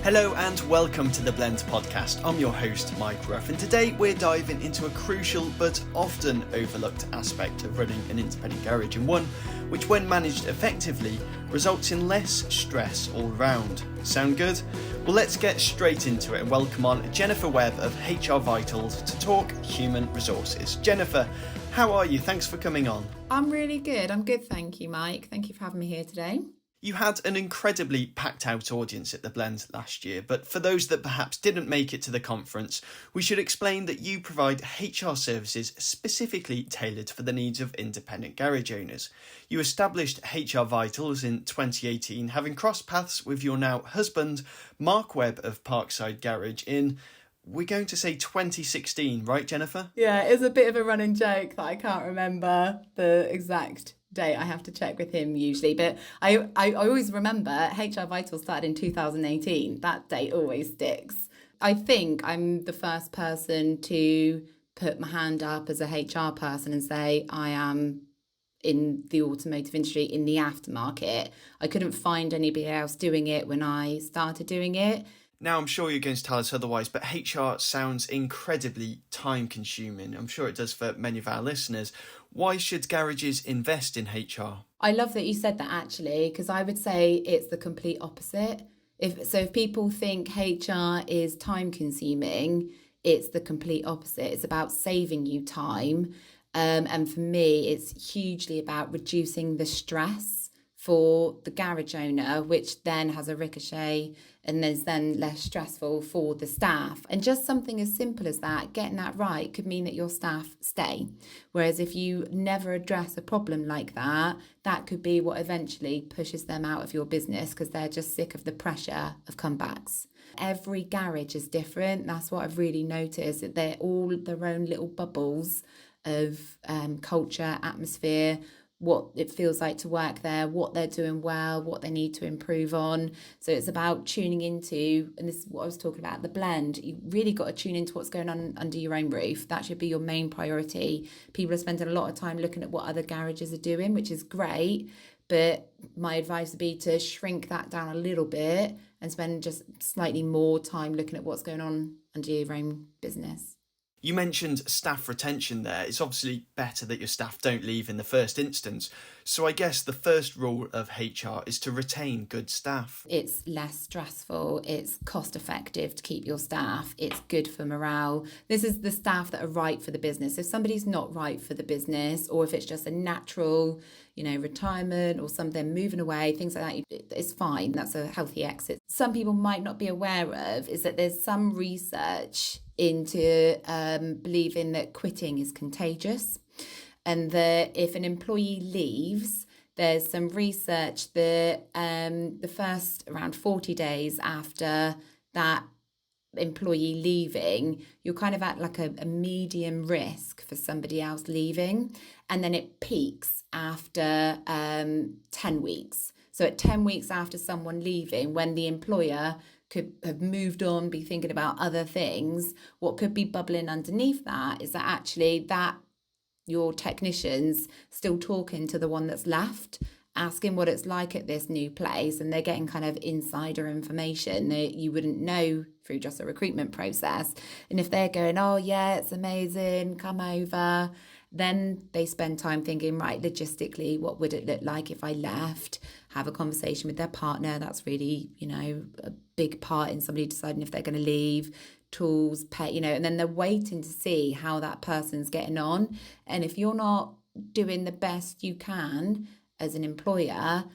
Hello and welcome to the Blend podcast. I'm your host, Mike Ruff, and today we're diving into a crucial but often overlooked aspect of running an independent garage, and one which, when managed effectively, results in less stress all round. Sound good? Well, let's get straight into it and welcome on Jennifer Webb of HR Vitals to talk human resources. Jennifer, how are you? Thanks for coming on. I'm really good. I'm good, thank you, Mike. Thank you for having me here today. You had an incredibly packed out audience at the Blend last year, but for those that perhaps didn't make it to the conference, we should explain that you provide HR services specifically tailored for the needs of independent garage owners. You established HR Vitals in 2018, having crossed paths with your now husband, Mark Webb of Parkside Garage in, we're going to say 2016, right, Jennifer? Yeah, it's a bit of a running joke that I can't remember the exact date. I have to check with him usually, but I always remember HR Vital started in 2018. That date always sticks. I think I'm the first person to put my hand up as a HR person and say I am in the automotive industry in the aftermarket. I couldn't find anybody else doing it when I started doing it. Now, I'm sure you're going to tell us otherwise, but HR sounds incredibly time consuming. I'm sure it does for many of our listeners. Why should garages invest in HR? I love that you said that, actually, because I would say it's the complete opposite. If people think HR is time consuming, it's the complete opposite. It's about saving you time. And for me, it's hugely about reducing the stress for the garage owner, which then has a ricochet and is then less stressful for the staff. And just something as simple as that, getting that right, could mean that your staff stay. Whereas if you never address a problem like that, that could be what eventually pushes them out of your business because they're just sick of the pressure of comebacks. Every garage is different. That's what I've really noticed, that they're all their own little bubbles of culture, atmosphere, what it feels like to work there, what they're doing well, what they need to improve on. So it's about tuning into, and this is what I was talking about, the blend. You really got to tune into what's going on under your own roof. That should be your main priority. People are spending a lot of time looking at what other garages are doing, which is great. But my advice would be to shrink that down a little bit and spend just slightly more time looking at what's going on under your own business. You mentioned staff retention there. It's obviously better that your staff don't leave in the first instance. So I guess the first rule of HR is to retain good staff. It's less stressful. It's cost effective to keep your staff. It's good for morale. This is the staff that are right for the business. If somebody's not right for the business, or if it's just a natural, retirement or something, moving away, things like that, it's fine. That's a healthy exit. Some people might not be aware of is that there's some research into believing that quitting is contagious, and that if an employee leaves, there's some research that the first around 40 days after that employee leaving, you're kind of at like a medium risk for somebody else leaving, and then it peaks after 10 weeks. So at 10 weeks after someone leaving, when the employer could have moved on, be thinking about other things, what could be bubbling underneath that is that actually that your technician's still talking to the one that's left, asking what it's like at this new place, and they're getting kind of insider information that you wouldn't know through just a recruitment process. And if they're going, oh yeah, it's amazing, come over, then they spend time thinking, right, logistically, what would it look like if I left? Have a conversation with their partner. That's really, a big part in somebody deciding if they're going to leave. Tools, pet, and then they're waiting to see how that person's getting on. And if you're not doing the best you can as an employer,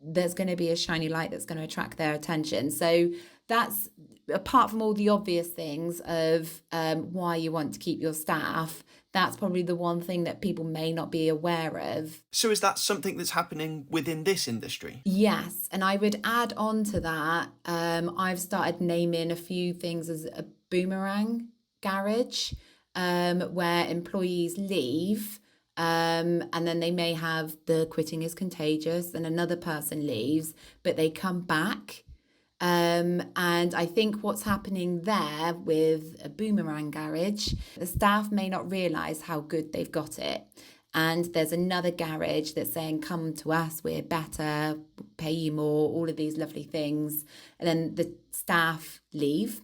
there's going to be a shiny light that's going to attract their attention. So that's, apart from all the obvious things of why you want to keep your staff, that's probably the one thing that people may not be aware of. So is that something that's happening within this industry? Yes, and I would add on to that, I've started naming a few things as a boomerang garage, where employees leave, and then they may have the quitting is contagious and another person leaves, but they come back. And I think what's happening there with a boomerang garage, the staff may not realise how good they've got it. And there's another garage that's saying, come to us, we're better, pay you more, all of these lovely things. And then the staff leave.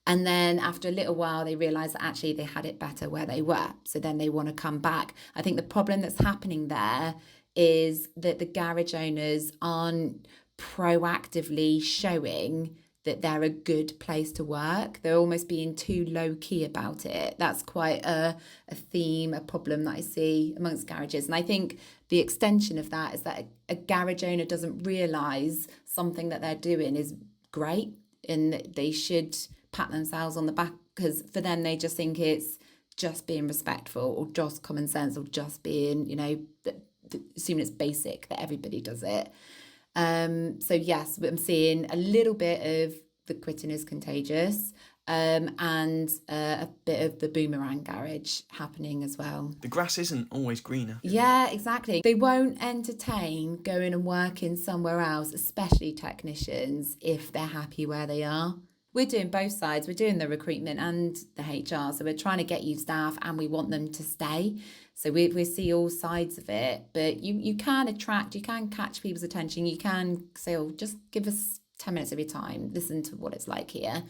And then after a little while, they realise that actually they had it better where they were. So then they want to come back. I think the problem that's happening there is that the garage owners aren't proactively showing that they're a good place to work. They're almost being too low key about it. That's quite a theme, a problem that I see amongst garages. And I think the extension of that is that a garage owner doesn't realise something that they're doing is great and they should pat themselves on the back, because for them they just think it's just being respectful or just common sense or just being, assuming it's basic that everybody does it. So yes, I'm seeing a little bit of the quitting is contagious, and a bit of the boomerang garage happening as well. The grass isn't always greener. Yeah, exactly. They won't entertain going and working somewhere else, especially technicians, if they're happy where they are. We're doing both sides. We're doing the recruitment and the HR. So we're trying to get you staff and we want them to stay. So we see all sides of it. But you can attract, you can catch people's attention. You can say, oh, just give us 10 minutes of your time. Listen to what it's like here.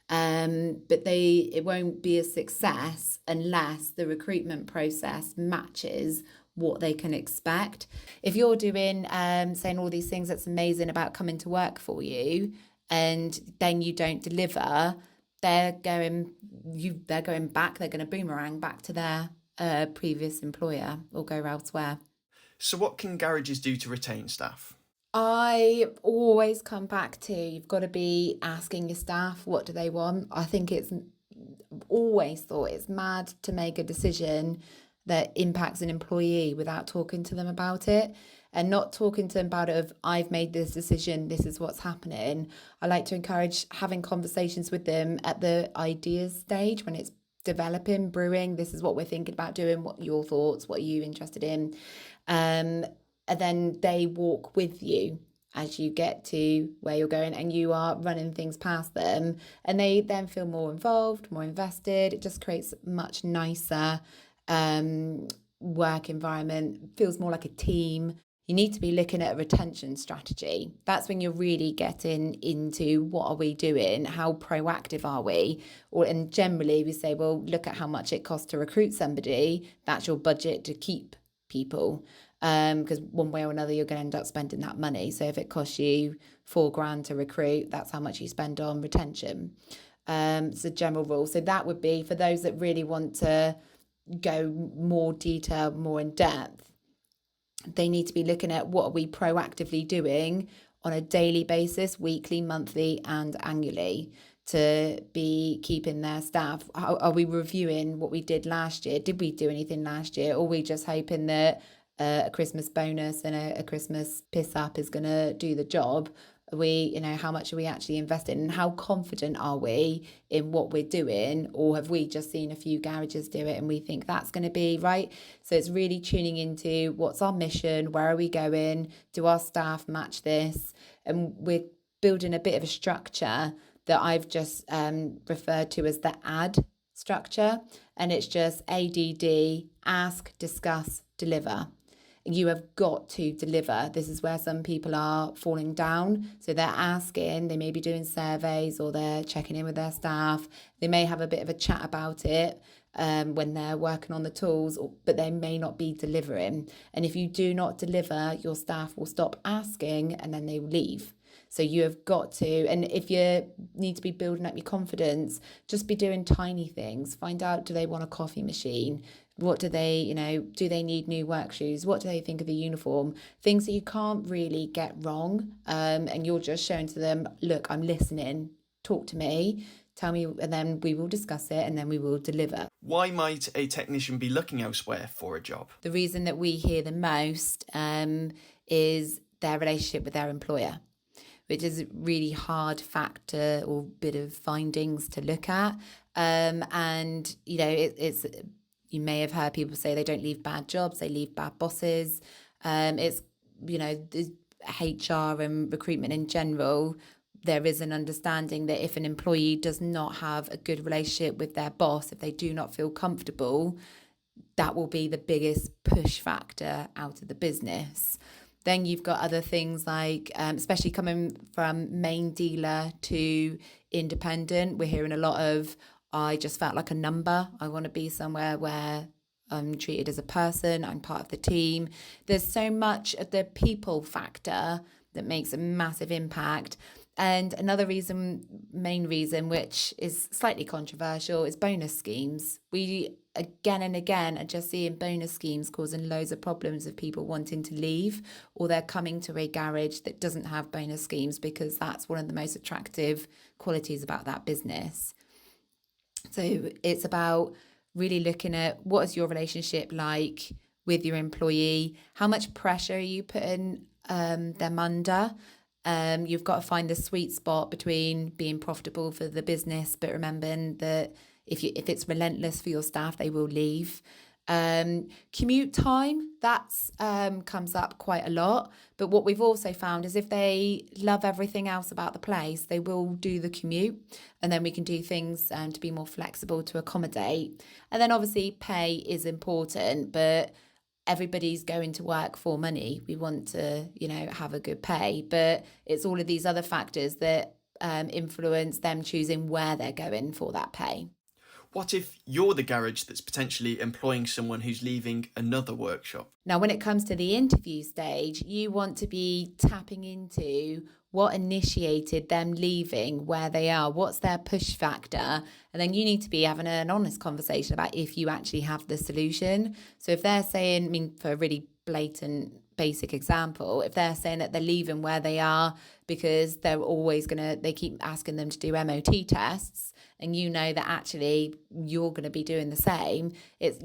But it won't be a success unless the recruitment process matches what they can expect. If you're doing, saying all these things that's amazing about coming to work for you, and then you don't deliver, they're going back, they're going to boomerang back to their previous employer or go elsewhere. So what can garages do to retain staff? I always come back to, you've got to be asking your staff, what do they want? I think it's always thought it's mad to make a decision that impacts an employee without talking to them about it. And not talking to them about it of, I've made this decision, this is what's happening. I like to encourage having conversations with them at the ideas stage when it's developing, brewing. This is what we're thinking about doing. What are your thoughts? What are you interested in? And then they walk with you as you get to where you're going and you are running things past them. And they then feel more involved, more invested. It just creates a much nicer work environment. Feels more like a team. You need to be looking at a retention strategy. That's when you're really getting into what are we doing? How proactive are we? And generally we say, well, look at how much it costs to recruit somebody. That's your budget to keep people. Because one way or another, you're going to end up spending that money. So if it costs you $4,000 to recruit, that's how much you spend on retention. It's a general rule. So that would be for those that really want to go more detailed, more in depth. They need to be looking at what are we proactively doing on a daily basis, weekly, monthly and annually to be keeping their staff. How are we reviewing what we did last year? Did we do anything last year? Or are we just hoping that a Christmas bonus and a Christmas piss up is going to do the job? How much are we actually investing and how confident are we in what we're doing? Or have we just seen a few garages do it and we think that's going to be right? So it's really tuning into what's our mission, where are we going, do our staff match this? And we're building a bit of a structure that I've just referred to as the ADD structure. And it's just ADD, ask, discuss, deliver. You have got to deliver. This is where some people are falling down. So they're asking, they may be doing surveys or they're checking in with their staff. They may have a bit of a chat about it when they're working on the tools, but they may not be delivering. And if you do not deliver, your staff will stop asking and then they will leave. So you have got to, and if you need to be building up your confidence, just be doing tiny things. Find out, do they want a coffee machine? What do they, do they need new work shoes? What do they think of the uniform? Things that you can't really get wrong. And you're just showing to them, look, I'm listening, talk to me, tell me, and then we will discuss it and then we will deliver. Why might a technician be looking elsewhere for a job? The reason that we hear the most is their relationship with their employer, which is a really hard factor or bit of findings to look at. It's you may have heard people say they don't leave bad jobs, they leave bad bosses. The HR and recruitment in general, there is an understanding that if an employee does not have a good relationship with their boss, if they do not feel comfortable, that will be the biggest push factor out of the business. Then you've got other things like, especially coming from main dealer to independent, we're hearing a lot of, I just felt like a number. I want to be somewhere where I'm treated as a person, I'm part of the team. There's so much of the people factor that makes a massive impact. And another main reason, which is slightly controversial, is bonus schemes. We, again and again, are just seeing bonus schemes causing loads of problems of people wanting to leave, or they're coming to a garage that doesn't have bonus schemes because that's one of the most attractive qualities about that business. So it's about really looking at what is your relationship like with your employee, how much pressure are you putting them under. You've got to find the sweet spot between being profitable for the business, but remembering that if it's relentless for your staff, they will leave. Commute time, that's comes up quite a lot. But what we've also found is if they love everything else about the place, they will do the commute. And then we can do things to be more flexible to accommodate. And then obviously pay is important, but everybody's going to work for money. We want to, have a good pay, but it's all of these other factors that influence them choosing where they're going for that pay. What if you're the garage that's potentially employing someone who's leaving another workshop? Now, when it comes to the interview stage, you want to be tapping into what initiated them leaving where they are, what's their push factor, and then you need to be having an honest conversation about if you actually have the solution. So if they're saying, for a really blatant basic example, if they're saying that they're leaving where they are because they keep asking them to do MOT tests, and that actually you're going to be doing the same, it's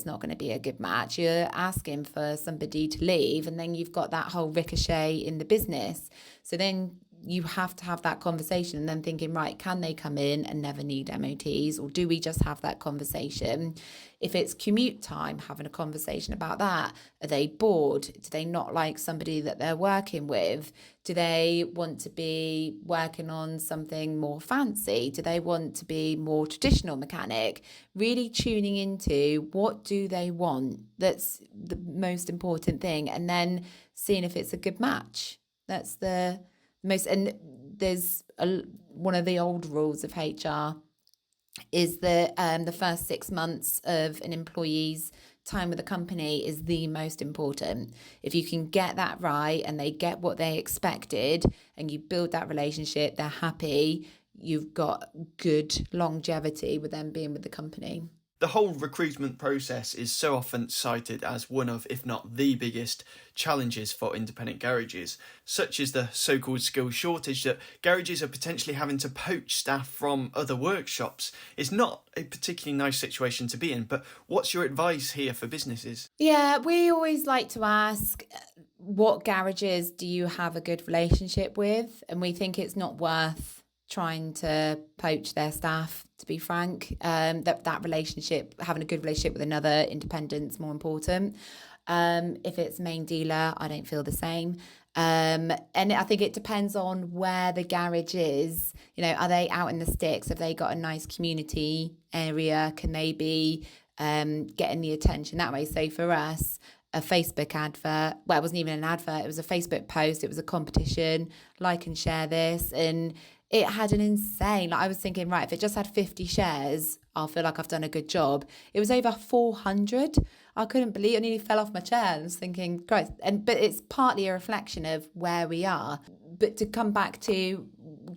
not going to be a good match. You're asking for somebody to leave, and then you've got that whole ricochet in the business. So then you have to have that conversation and then thinking, right, can they come in and never need MOTs, or do we just have that conversation? If it's commute time, having a conversation about that. Are they bored? Do they not like somebody that they're working with? Do they want to be working on something more fancy? Do they want to be more traditional mechanic? Really tuning into what do they want? That's the most important thing. And then seeing if it's a good match. That's the most, and there's one of the old rules of HR is that the first 6 months of an employee's time with the company is the most important. If you can get that right and they get what they expected and you build that relationship, they're happy, you've got good longevity with them being with the company. The whole recruitment process is so often cited as one of, if not the biggest, challenges for independent garages, such as the so-called skill shortage that garages are potentially having to poach staff from other workshops. It's not a particularly nice situation to be in, but what's your advice here for businesses? Yeah, we always like to ask, what garages do you have a good relationship with? And we think it's not worth trying to poach their staff, to be frank. That relationship, having a good relationship with another independent's more important. If it's main dealer, I don't feel the same. And I think it depends on where the garage is. Are they out in the sticks? Have they got a nice community area? Can they be getting the attention that way? So for us, a Facebook advert, well, it wasn't even an advert, it was a Facebook post, it was a competition, like and share this, and it had an insane, I was thinking, right, if it just had 50 shares, I'll feel like I've done a good job. It was over 400. I couldn't believe it. I nearly fell off my chair and was thinking, great. But it's partly a reflection of where we are. But to come back to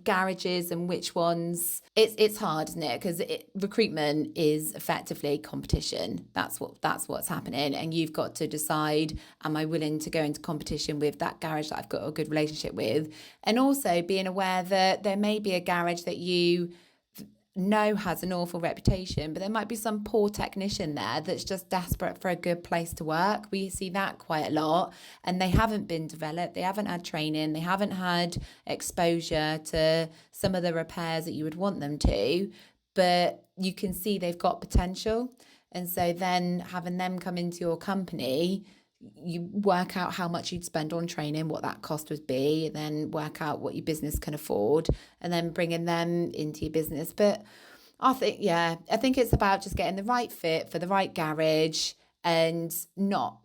garages and which ones, it's hard, isn't it? Because recruitment is effectively competition. That's what's happening, and you've got to decide: am I willing to go into competition with that garage that I've got a good relationship with? And also being aware that there may be a garage that you know has an awful reputation, but there might be some poor technician there that's just desperate for a good place to work. We see that quite a lot, and they haven't been developed, they haven't had training, they haven't had exposure to some of the repairs that you would want them to, but you can see they've got potential. And so then having them come into your company, you work out how much you'd spend on training, what that cost would be, and then work out what your business can afford, and then bringing them into your business. But I think it's about just getting the right fit for the right garage and not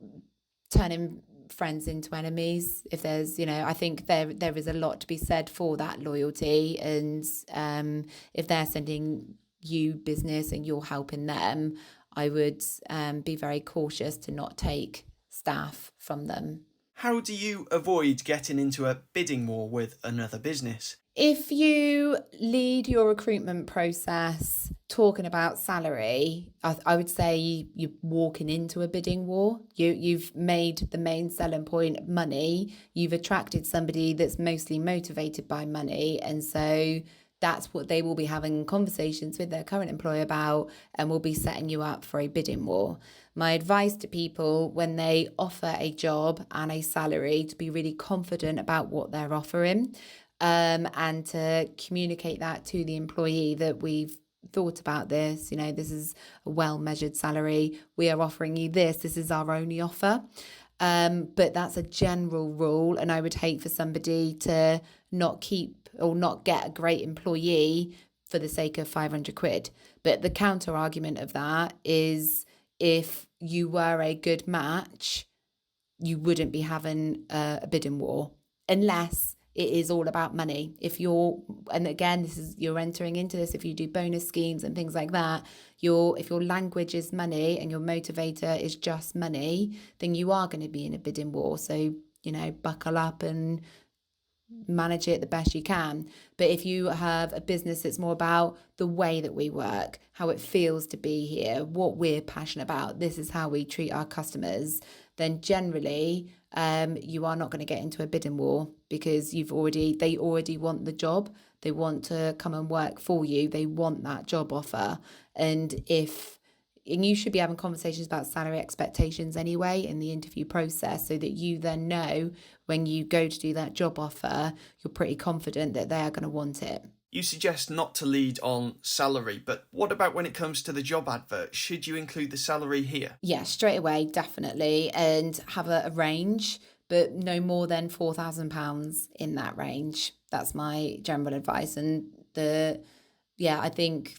turning friends into enemies. If there's, I think there is a lot to be said for that loyalty. And if they're sending you business and you're helping them, I would be very cautious to not take staff from them. How do you avoid getting into a bidding war with another business? If you lead your recruitment process talking about salary, I would say you're walking into a bidding war. You've made the main selling point money. You've attracted somebody that's mostly motivated by money. And so that's what they will be having conversations with their current employer about, and will be setting you up for a bidding war. My advice to people when they offer a job and a salary, to be really confident about what they're offering. And to communicate that to the employee that we've thought about this, this is a well-measured salary. We are offering you this. This is our only offer. But that's a general rule. And I would hate for somebody to not keep or not get a great employee for the sake of 500 quid. But the counter argument of that is, if you were a good match, you wouldn't be having a bidding war, unless it is all about money. And again, you're entering into this, if you do bonus schemes and things like that, if your language is money and your motivator is just money, then you are going to be in a bidding war. So, buckle up and manage it the best you can. But if you have a business that's more about the way that we work, how it feels to be here, what we're passionate about, this is how we treat our customers, then generally you are not going to get into a bidding war, because they already want the job. They want to come and work for you. They want that job offer. And you should be having conversations about salary expectations anyway in the interview process, so that you then know when you go to do that job offer, you're pretty confident that they are going to want it. You suggest not to lead on salary, but what about when it comes to the job advert? Should you include the salary here? Yeah, straight away, definitely. And have a range, but no more than £4,000 in that range. That's my general advice. And I think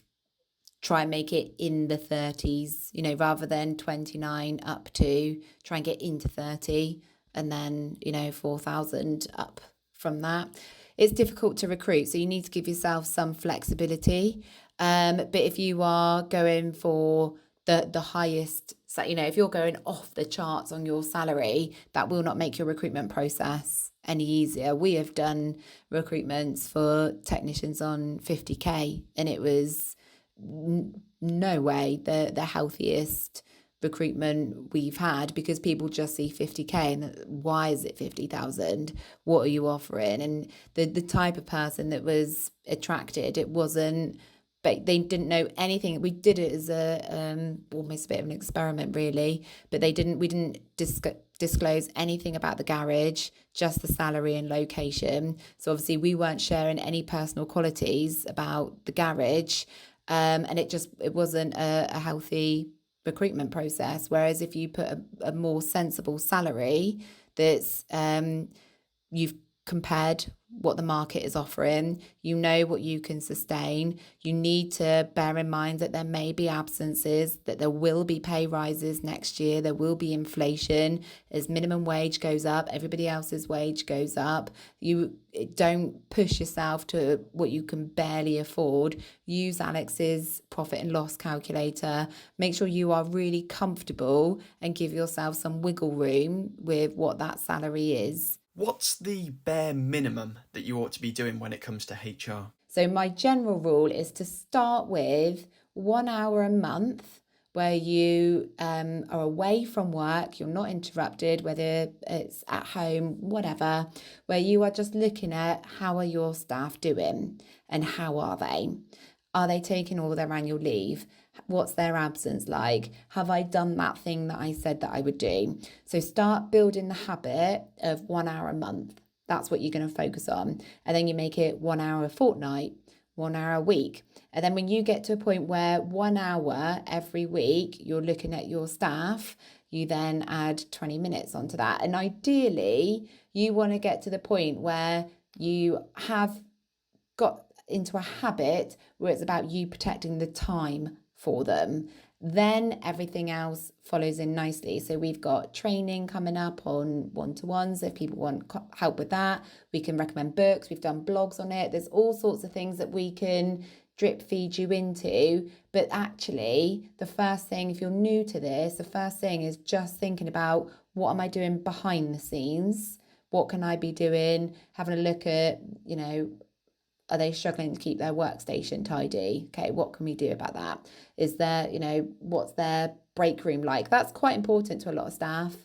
try and make it in the 30s, rather than 29 up to, try and get into 30, and then, 4,000 up from that. It's difficult to recruit, so you need to give yourself some flexibility. But if you are going for the highest, if you're going off the charts on your salary, that will not make your recruitment process any easier. We have done recruitments for technicians on 50k, and it was no way the healthiest recruitment we've had, because people just see 50k and why is it 50,000? What are you offering? And the type of person that was attracted, it wasn't, but they didn't know anything. We did it as a almost a bit of an experiment, really, but we didn't disclose anything about the garage, just the salary and location. So obviously we weren't sharing any personal qualities about the garage, and it wasn't a healthy recruitment process. Whereas if you put a more sensible salary, that's you've compared what the market is offering, what you can sustain. You need to bear in mind that there may be absences, that there will be pay rises next year, there will be inflation. As minimum wage goes up, everybody else's wage goes up. You don't push yourself to what you can barely afford. Use Alex's profit and loss calculator. Make sure you are really comfortable and give yourself some wiggle room with what that salary is. What's the bare minimum that you ought to be doing when it comes to HR? So my general rule is to start with 1 hour a month where you are away from work, you're not interrupted, whether it's at home, whatever, where you are just looking at how are your staff doing and how are they? Are they taking all their annual leave? What's their absence like? Have I done that thing that I said that I would do? So start building the habit of 1 hour a month. That's what you're going to focus on. And then you make it 1 hour a fortnight, 1 hour a week. And then when you get to a point where 1 hour every week, you're looking at your staff, you then add 20 minutes onto that. And ideally, you want to get to the point where you have got into a habit where it's about you protecting the time for them, then everything else follows in nicely. So we've got training coming up on one-to-ones. If people want help with that, we can recommend books. We've done blogs on it. There's all sorts of things that we can drip feed you into. But actually, the first thing, if you're new to this, the first thing is just thinking about, what am I doing behind the scenes? What can I be doing? Having a look at, are they struggling to keep their workstation tidy? Okay, what can we do about that? Is there, what's their break room like? That's quite important to a lot of staff.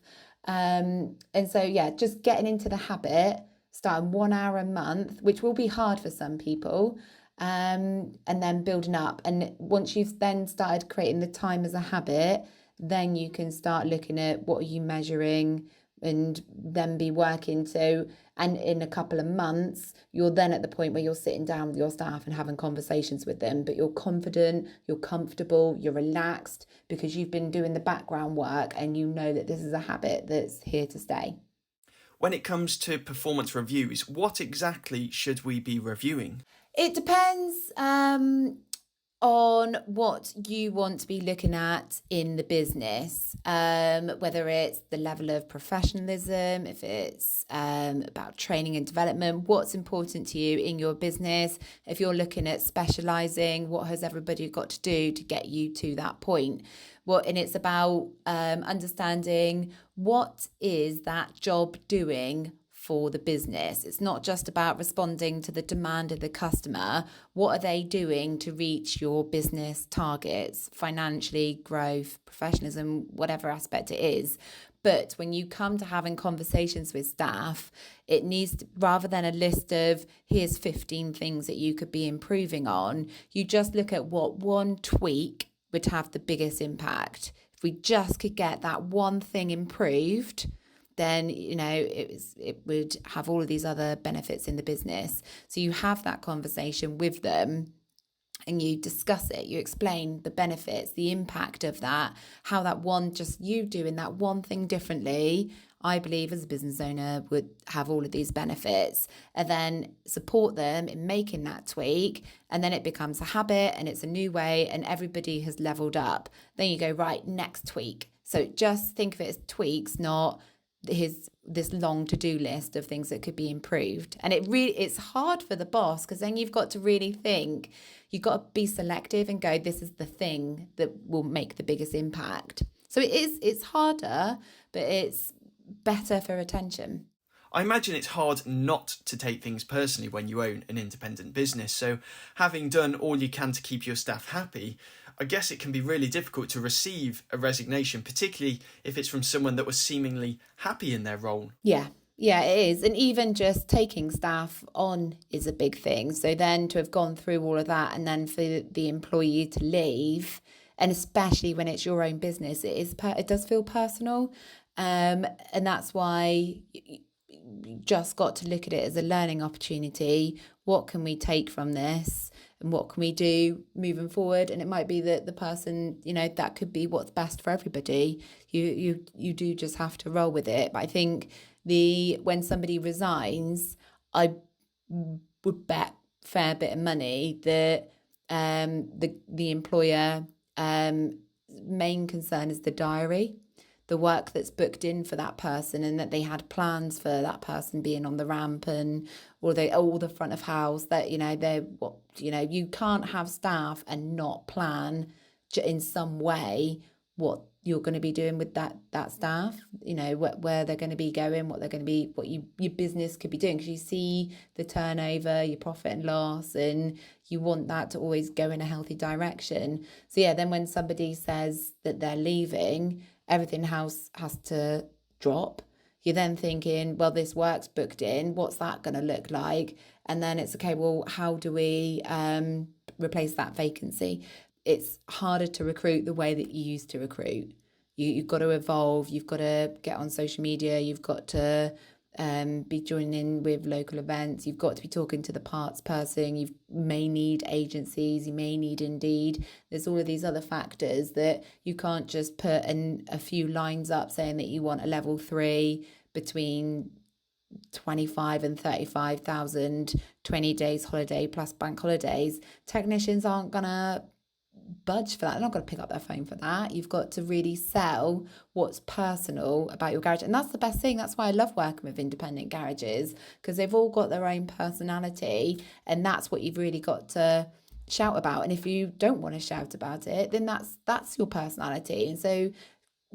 And so, yeah, just getting into the habit, starting 1 hour a month, which will be hard for some people, and then building up. And once you've then started creating the time as a habit, then you can start looking at what are you measuring, and then be working. So, and in a couple of months, you're then at the point where you're sitting down with your staff and having conversations with them, but you're confident, you're comfortable, you're relaxed, because you've been doing the background work and you know that this is a habit that's here to stay. When it comes to performance reviews, what exactly should we be reviewing? It depends on what you want to be looking at in the business, whether it's the level of professionalism, if it's about training and development, what's important to you in your business. If you're looking at specialising, what has everybody got to do to get you to that point? And it's about understanding, what is that job doing for the business. It's not just about responding to the demand of the customer. What are they doing to reach your business targets, financially, growth, professionalism, whatever aspect it is? But when you come to having conversations with staff, it needs to, rather than a list of here's 15 things that you could be improving on, you just look at what one tweak would have the biggest impact. If we just could get that one thing improved, then it would have all of these other benefits in the business. So you have that conversation with them and you discuss it, you explain the benefits, the impact of that, how that one, just you doing that one thing differently, I believe as a business owner would have all of these benefits, and then support them in making that tweak, and then it becomes a habit and it's a new way and everybody has leveled up. Then you go, right, next tweak. So just think of it as tweaks, not this long to-do list of things that could be improved. And it's hard for the boss, because then you've got to really think, you've got to be selective and go, this is the thing that will make the biggest impact. So it's harder, but it's better for retention. I imagine it's hard not to take things personally when you own an independent business. So having done all you can to keep your staff happy, I guess it can be really difficult to receive a resignation, particularly if it's from someone that was seemingly happy in their role. Yeah, it is. And even just taking staff on is a big thing. So then to have gone through all of that and then for the employee to leave, and especially when it's your own business, it does feel personal. And that's why you just got to look at it as a learning opportunity. What can we take from this? And what can we do moving forward? And it might be that the person, that could be what's best for everybody. You do just have to roll with it. But I think when somebody resigns, I would bet a fair bit of money that the employer main concern is the diary, the work that's booked in for that person, and that they had plans for that person being on the ramp and all the front of house, that you can't have staff and not plan in some way what you're going to be doing with that staff, where they're going to be going, what they're going to be, what your business could be doing, because you see the turnover, your profit and loss, and you want that to always go in a healthy direction. So yeah, then when somebody says that they're leaving, everything else has to drop. You're then thinking, well, this work's booked in, what's that going to look like? And then it's okay, well, how do we replace that vacancy? It's harder to recruit the way that you used to recruit. You've got to evolve, you've got to get on social media, you've got to be joining in with local events, you've got to be talking to the parts person, you may need agencies, you may need Indeed. There's all of these other factors that you can't just put in a few lines up saying that you want a level 3 between 25 and 35,000, 20 days holiday plus bank holidays, technicians aren't going to budge for that. They're not going to pick up their phone for that. You've got to really sell what's personal about your garage. And that's the best thing. That's why I love working with independent garages, because they've all got their own personality, and that's what you've really got to shout about. And if you don't want to shout about it, then that's your personality. And so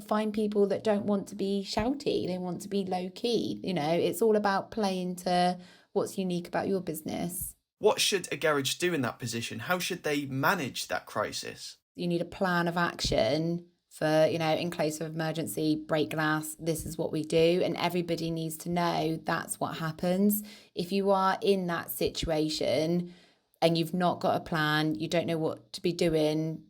find people that don't want to be shouty, they want to be low key. It's all about playing to what's unique about your business. What should a garage do in that position? How should they manage that crisis? You need a plan of action for, in case of emergency, break glass, this is what we do. And everybody needs to know that's what happens. If you are in that situation and you've not got a plan, you don't know what to be doing,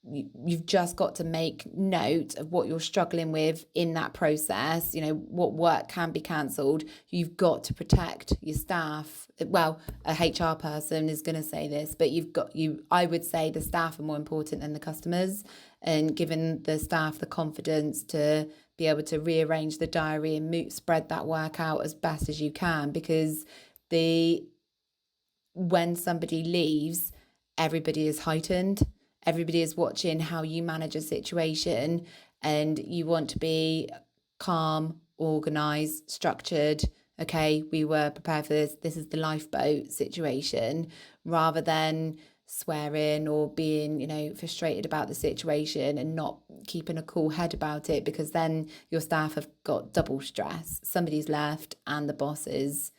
you've just got to make note of what you're struggling with in that process. What work can be cancelled. You've got to protect your staff. Well, a HR person is going to say this, but I would say the staff are more important than the customers, and giving the staff the confidence to be able to rearrange the diary and spread that work out as best as you can, because when somebody leaves, everybody is heightened. Everybody is watching how you manage a situation, and you want to be calm, organised, structured. Okay, we were prepared for this. This is the lifeboat situation, rather than swearing or being, frustrated about the situation and not keeping a cool head about it, because then your staff have got double stress. Somebody's left and the boss is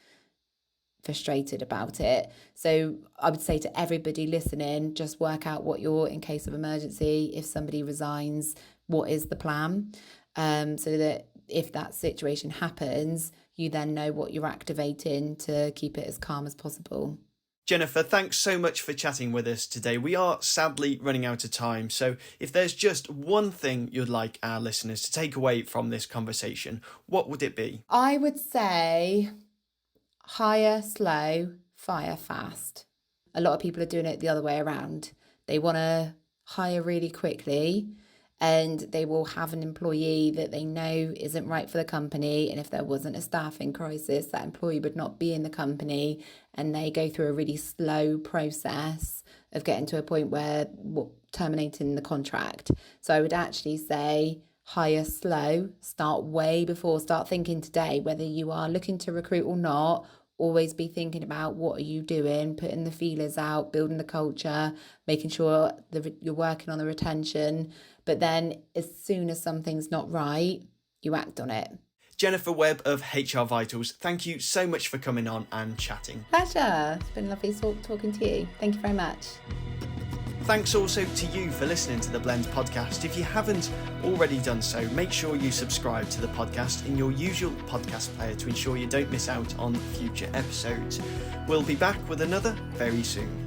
frustrated about it. So I would say to everybody listening, just work out what in case of emergency, if somebody resigns, what is the plan, so that if that situation happens, you then know what you're activating to keep it as calm as possible. Jennifer, thanks so much for chatting with us today. We are sadly running out of time, so if there's just one thing you'd like our listeners to take away from this conversation, what would it be? I would say hire slow, fire fast. A lot of people are doing it the other way around. They want to hire really quickly, and they will have an employee that they know isn't right for the company. And if there wasn't a staffing crisis, that employee would not be in the company, and they go through a really slow process of getting to a point where terminating the contract. So I would actually say hire slow, start thinking today, whether you are looking to recruit or not. Always be thinking about what are you doing, putting the feelers out, building the culture, making sure you're working on the retention. But then as soon as something's not right, you act on it. Jennifer Webb of HR Vitals, thank you so much for coming on and chatting. Pleasure. It's been lovely talking to you. Thank you very much. Thanks also to you for listening to the Blend podcast. If you haven't already done so, make sure you subscribe to the podcast in your usual podcast player to ensure you don't miss out on future episodes. We'll be back with another very soon.